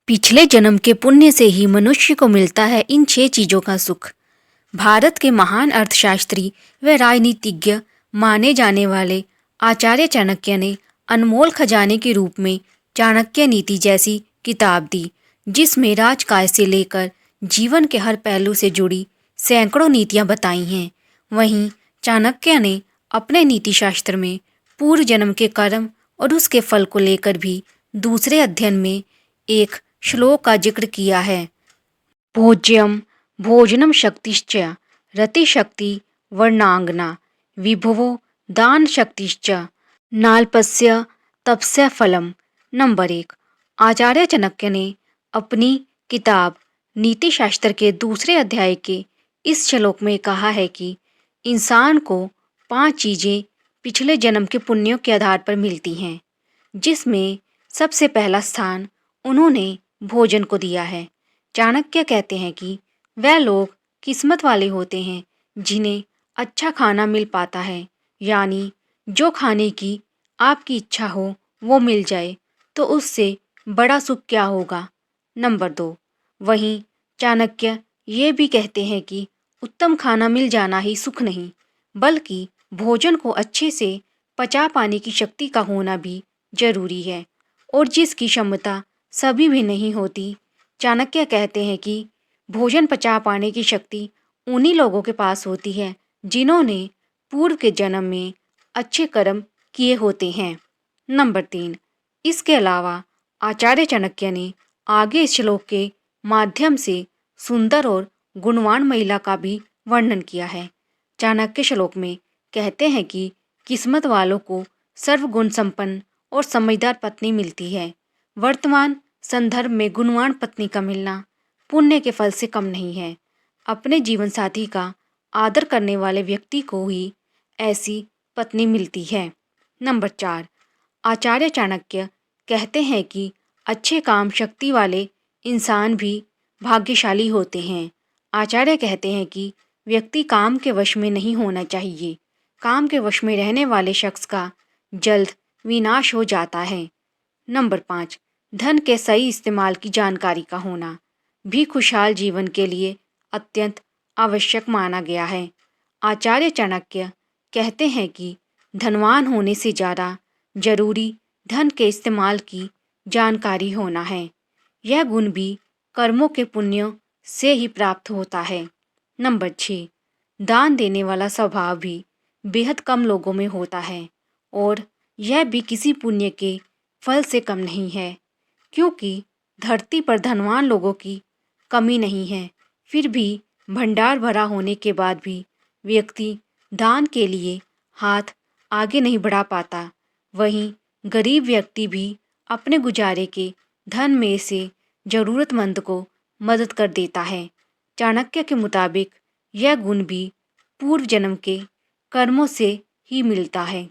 पिछले जन्म के पुण्य से ही मनुष्य को मिलता है इन 6 चीजों का सुख। भारत के महान अर्थशास्त्री व राजनीतिज्ञ माने जाने वाले आचार्य चाणक्य ने अनमोल खजाने के रूप में चाणक्य नीति जैसी किताब दी, जिसमें राजकाज से लेकर जीवन के हर पहलू से जुड़ी सैकड़ों नीतियां बताई हैं। वहीं चाणक्य ने अपने नीति शास्त्र में पूर्व जन्म के कर्म और उसके फल को लेकर भी दूसरे अध्ययन में एक श्लोक का जिक्र किया है। भोज्यम भोजनम शक्तिश्च रतिशक्ति वर्णांगना विभुवो दान शक्तिश्च नाल्पस्य तपस्य फलम। नंबर 1। आचार्य चाणक्य ने अपनी किताब नीति शास्त्र के दूसरे अध्याय के इस श्लोक में कहा है कि इंसान को 5 चीजें पिछले जन्म के पुण्यों के आधार पर मिलती हैं, जिसमें सबसे पहला स्थान उन्होंने भोजन को दिया है। चाणक्य कहते हैं कि वह लोग किस्मत वाले होते हैं जिन्हें अच्छा खाना मिल पाता है, यानी जो खाने की आपकी इच्छा हो वो मिल जाए तो उससे बड़ा सुख क्या होगा। नंबर 2। वहीं चाणक्य ये भी कहते हैं कि उत्तम खाना मिल जाना ही सुख नहीं, बल्कि भोजन को अच्छे से पचा पाने की शक्ति का होना भी जरूरी है, और जिसकी क्षमता सभी भी नहीं होती। चाणक्य कहते हैं कि भोजन पचा पाने की शक्ति उन्हीं लोगों के पास होती है जिन्होंने पूर्व के जन्म में अच्छे कर्म किए होते हैं। नंबर 3। इसके अलावा आचार्य चाणक्य ने आगे इस श्लोक के माध्यम से सुंदर और गुणवान महिला का भी वर्णन किया है। चाणक्य श्लोक में कहते हैं कि किस्मत वालों को सर्वगुण संपन्न और समझदार पत्नी मिलती है। वर्तमान संदर्भ में गुणवान पत्नी का मिलना पुण्य के फल से कम नहीं है। अपने जीवन साथी का आदर करने वाले व्यक्ति को ही ऐसी पत्नी मिलती है। नंबर 4। आचार्य चाणक्य कहते हैं कि अच्छे काम शक्ति वाले इंसान भी भाग्यशाली होते हैं। आचार्य कहते हैं कि व्यक्ति काम के वश में नहीं होना चाहिए। काम के वश में रहने वाले शख्स का जल्द विनाश हो जाता है। नंबर 5। धन के सही इस्तेमाल की जानकारी का होना भी खुशहाल जीवन के लिए अत्यंत आवश्यक माना गया है। आचार्य चाणक्य कहते हैं कि धनवान होने से ज़्यादा जरूरी धन के इस्तेमाल की जानकारी होना है। यह गुण भी कर्मों के पुण्यों से ही प्राप्त होता है। नंबर 6। दान देने वाला स्वभाव भी बेहद कम लोगों में होता है, और यह भी किसी पुण्य के फल से कम नहीं है, क्योंकि धरती पर धनवान लोगों की कमी नहीं है। फिर भी भंडार भरा होने के बाद भी व्यक्ति दान के लिए हाथ आगे नहीं बढ़ा पाता। वहीं गरीब व्यक्ति भी अपने गुजारे के धन में से जरूरतमंद को मदद कर देता है। चाणक्य के मुताबिक यह गुण भी पूर्व जन्म के कर्मों से ही मिलता है।